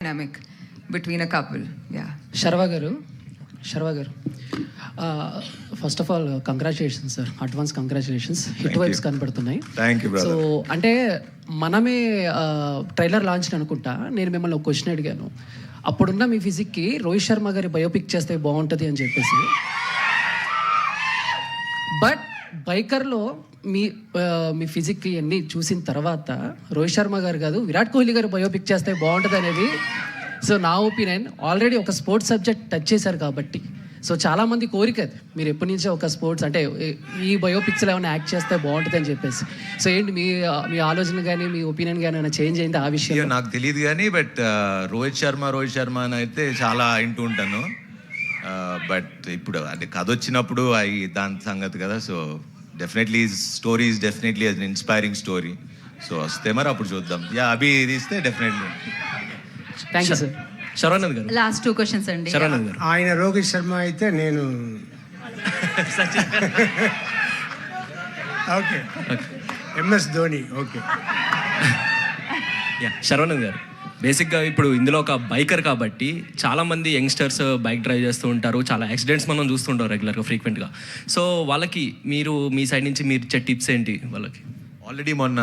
dynamic between a couple. Yeah. Sharva garu, first of all congratulations sir, advance congratulations. Hit vibes కనబడుతున్నాయి. Thank you. So అంటే మనమే trailer launch అనుకుంటా నేను మిమ్మల్ని ఒక క్వశ్చన్ అడిగాను, అప్పుడున్న మీ ఫిజిక్కి రోహిత్ శర్మ గారి బయోపిక్ చేస్తే బాగుంటుంది అని చెప్పేసి. బట్ బైకర్లో మీ ఫిజిక్కి అన్నీ చూసిన తర్వాత రోహిత్ శర్మ గారు కాదు విరాట్ కోహ్లీ గారు బయోపిక్ చేస్తే బాగుంటుంది అనేది సో నా ఒపీనియన్. ఆల్రెడీ ఒక స్పోర్ట్స్ సబ్జెక్ట్ టచ్ చేశారు కాబట్టి సో చాలామంది కోరిక అది, మీరు ఎప్పటి నుంచో ఒక స్పోర్ట్స్ అంటే ఈ బయోపిక్స్లో ఏమైనా యాక్ట్ చేస్తే బాగుంటుంది అని చెప్పేసి. సో ఏంటి మీ ఆలోచన కానీ మీ ఒపీనియన్ కానీ ఏమైనా చేంజ్ అయింది ఆ విషయం? నాకు తెలియదు కానీ బట్ రోహిత్ శర్మ అని అయితే చాలా వింటూ ఉంటాను. బట్ ఇప్పుడు అంటే కథ వచ్చినప్పుడు దాని సంగతి కదా. So definitely story is definitely an inspiring story. So వస్తే మరి అప్పుడు చూద్దాం. అభి తీస్తే definitely. Thank you sir. Saravanan గారు, లాస్ట్ 2 క్వశ్చన్స్ అండి. శరవణన్ గారు, ఆయన రోహిత్ శర్మ అయితే నేను okay MS Dhoni. Okay Saravanan గారు, బేసిక్గా ఇప్పుడు ఇందులో ఒక బైకర్ కాబట్టి చాలామంది యంగ్స్టర్స్ బైక్ డ్రైవ్ చేస్తూ ఉంటారు, చాలా యాక్సిడెంట్స్ మనం చూస్తుంటాం రెగ్యులర్గా ఫ్రీక్వెంట్గా. సో వాళ్ళకి మీరు మీ సైడ్ నుంచి మీరు ఇచ్చే టిప్స్ ఏంటి వాళ్ళకి? ఆల్రెడీ మొన్న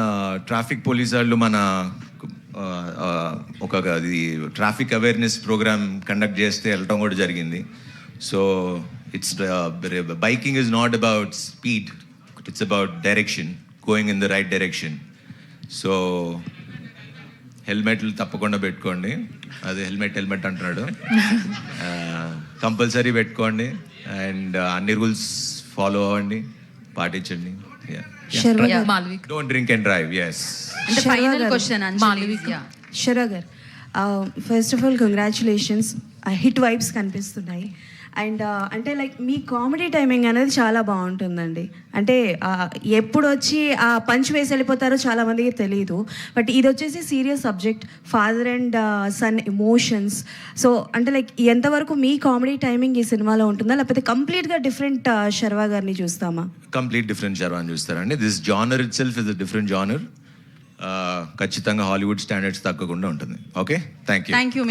ట్రాఫిక్ పోలీస్ వాళ్ళు మన ఒక ట్రాఫిక్ అవేర్నెస్ ప్రోగ్రామ్ కండక్ట్ చేస్తే వెళ్ళటం కూడా జరిగింది. So it's biking is not about speed, it's about direction, going in the right direction. So హెల్మెట్లు తప్పకుండా పెట్టుకోండి. అది హెల్మెట్ అంటున్నాడు, కంపల్సరీ పెట్టుకోండి. అండ్ అన్ని రూల్స్ ఫాలో అవ్వండి, పాటించండి. Don't drink and drive. Yes. అంటే ఫైనల్ క్వశ్చన్ శర్వ గారు, first of all congratulations, hit vibes కనిపిస్తున్నాయి. అండ్ అంటే లైక్ మీ కామెడీ టైమింగ్ అనేది చాలా బాగుంటుందండి. అంటే ఎప్పుడు వచ్చి ఆ పంచ్ వేసి వెళ్ళిపోతారో చాలామందికి తెలియదు. బట్ ఇది వచ్చేసి serious subject, father and son emotions. So అంటే లైక్ ఎంతవరకు మీ కామెడీ టైమింగ్ ఈ సినిమాలో ఉంటుందా, లేకపోతే కంప్లీట్గా డిఫరెంట్ శర్వ గారిని చూస్తామా? కంప్లీట్ డిఫరెంట్ శర్వాని చూస్తారండి. This genre it self is a different genre. ఖచ్చితంగా హాలీవుడ్ స్టాండర్డ్స్ తగ్గకుండా ఉంటుంది. Okay, thank you. Thank you.